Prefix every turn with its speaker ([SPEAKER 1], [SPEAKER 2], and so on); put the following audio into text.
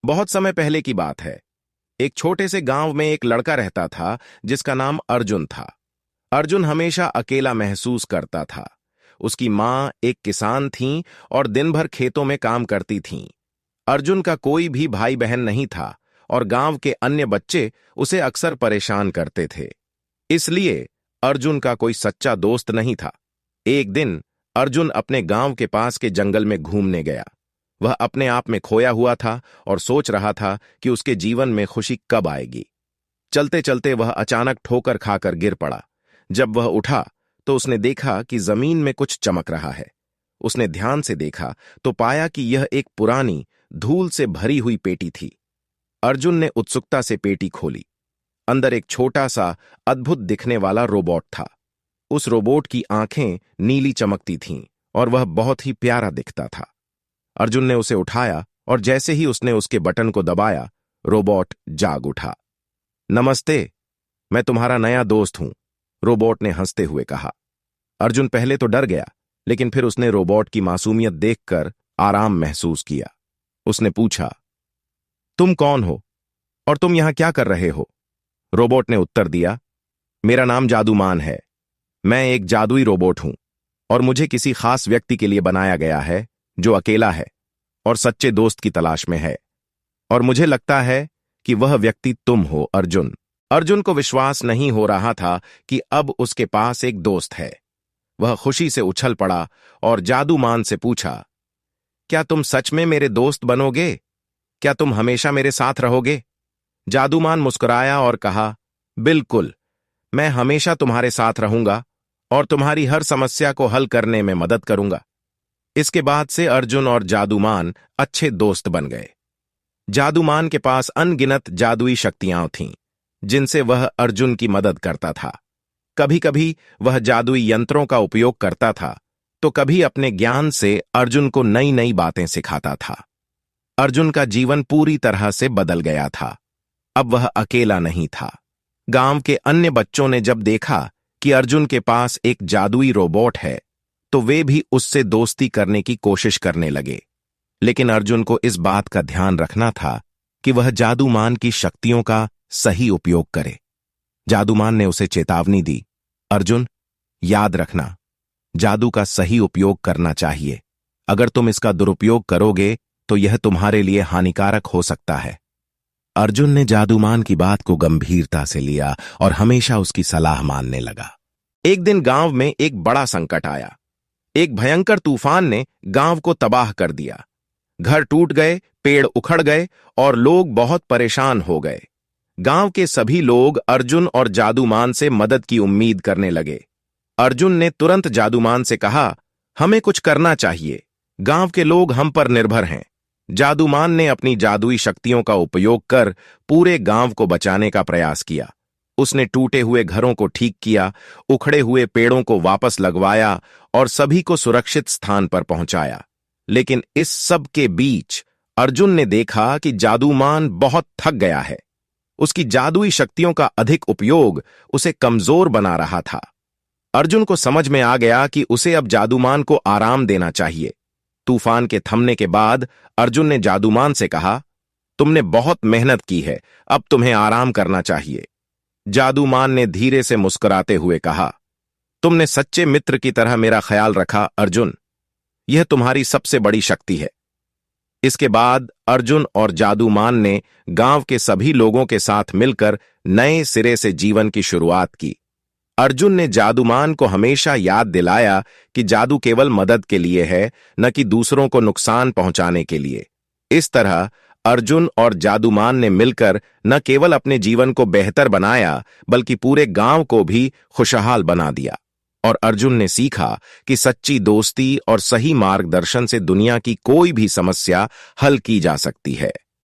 [SPEAKER 1] बहुत समय पहले की बात है। एक छोटे से गांव में एक लड़का रहता था जिसका नाम अर्जुन था। अर्जुन हमेशा अकेला महसूस करता था। उसकी माँ एक किसान थीं और दिन भर खेतों में काम करती थीं। अर्जुन का कोई भी भाई बहन नहीं था और गांव के अन्य बच्चे उसे अक्सर परेशान करते थे। इसलिए अर्जुन का कोई सच्चा दोस्त नहीं था। एक दिन अर्जुन अपने गांव के पास के जंगल में घूमने गया। वह अपने आप में खोया हुआ था और सोच रहा था कि उसके जीवन में खुशी कब आएगी। चलते चलते वह अचानक ठोकर खाकर गिर पड़ा। जब वह उठा तो उसने देखा कि जमीन में कुछ चमक रहा है। उसने ध्यान से देखा तो पाया कि यह एक पुरानी धूल से भरी हुई पेटी थी। अर्जुन ने उत्सुकता से पेटी खोली। अंदर एक छोटा सा अद्भुत दिखने वाला रोबोट था। उस रोबोट की आंखें नीली चमकती थीं और वह बहुत ही प्यारा दिखता था। अर्जुन ने उसे उठाया और जैसे ही उसने उसके बटन को दबाया, रोबोट जाग उठा। नमस्ते, मैं तुम्हारा नया दोस्त हूं, रोबोट ने हंसते हुए कहा। अर्जुन पहले तो डर गया, लेकिन फिर उसने रोबोट की मासूमियत देखकर आराम महसूस किया। उसने पूछा, तुम कौन हो और तुम यहां क्या कर रहे हो? रोबोट ने उत्तर दिया, मेरा नाम जादूमान है। मैं एक जादुई रोबोट हूं और मुझे किसी खास व्यक्ति के लिए बनाया गया है जो अकेला है और सच्चे दोस्त की तलाश में है। और मुझे लगता है कि वह व्यक्ति तुम हो, अर्जुन। अर्जुन को विश्वास नहीं हो रहा था कि अब उसके पास एक दोस्त है। वह खुशी से उछल पड़ा और जादूमान से पूछा, क्या तुम सच में मेरे दोस्त बनोगे? क्या तुम हमेशा मेरे साथ रहोगे? जादूमान मुस्कुराया और कहा, बिल्कुल, मैं हमेशा तुम्हारे साथ रहूंगा और तुम्हारी हर समस्या को हल करने में मदद करूंगा। इसके बाद से अर्जुन और जादूमान अच्छे दोस्त बन गए। जादूमान के पास अनगिनत जादुई शक्तियां थीं, जिनसे वह अर्जुन की मदद करता था। कभी कभी वह जादुई यंत्रों का उपयोग करता था, तो कभी अपने ज्ञान से अर्जुन को नई नई बातें सिखाता था। अर्जुन का जीवन पूरी तरह से बदल गया था। अब वह अकेला नहीं था। गांव के अन्य बच्चों ने जब देखा कि अर्जुन के पास एक जादुई रोबोट है, तो वे भी उससे दोस्ती करने की कोशिश करने लगे। लेकिन अर्जुन को इस बात का ध्यान रखना था कि वह जादूमान की शक्तियों का सही उपयोग करे। जादूमान ने उसे चेतावनी दी, अर्जुन, याद रखना, जादू का सही उपयोग करना चाहिए। अगर तुम इसका दुरुपयोग करोगे तो यह तुम्हारे लिए हानिकारक हो सकता है। अर्जुन ने जादूमान की बात को गंभीरता से लिया और हमेशा उसकी सलाह मानने लगा। एक दिन गांव में एक बड़ा संकट आया। एक भयंकर तूफान ने गांव को तबाह कर दिया। घर टूट गए, पेड़ उखड़ गए और लोग बहुत परेशान हो गए। गांव के सभी लोग अर्जुन और जादूमान से मदद की उम्मीद करने लगे। अर्जुन ने तुरंत जादूमान से कहा, हमें कुछ करना चाहिए, गांव के लोग हम पर निर्भर हैं। जादूमान ने अपनी जादुई शक्तियों का उपयोग कर पूरे गांव को बचाने का प्रयास किया। उसने टूटे हुए घरों को ठीक किया, उखड़े हुए पेड़ों को वापस लगवाया और सभी को सुरक्षित स्थान पर पहुंचाया। लेकिन इस सब के बीच अर्जुन ने देखा कि जादूमान बहुत थक गया है। उसकी जादुई शक्तियों का अधिक उपयोग उसे कमजोर बना रहा था। अर्जुन को समझ में आ गया कि उसे अब जादूमान को आराम देना चाहिए। तूफान के थमने के बाद अर्जुन ने जादूमान से कहा, तुमने बहुत मेहनत की है, अब तुम्हें आराम करना चाहिए। जादूमान ने धीरे से मुस्कुराते हुए कहा, तुमने सच्चे मित्र की तरह मेरा ख्याल रखा, अर्जुन। यह तुम्हारी सबसे बड़ी शक्ति है। इसके बाद अर्जुन और जादूमान ने गांव के सभी लोगों के साथ मिलकर नए सिरे से जीवन की शुरुआत की। अर्जुन ने जादूमान को हमेशा याद दिलाया कि जादू केवल मदद के लिए है, न कि दूसरों को नुकसान पहुंचाने के लिए। इस तरह अर्जुन और जादूमान ने मिलकर न केवल अपने जीवन को बेहतर बनाया, बल्कि पूरे गांव को भी खुशहाल बना दिया। और अर्जुन ने सीखा कि सच्ची दोस्ती और सही मार्गदर्शन से दुनिया की कोई भी समस्या हल की जा सकती है।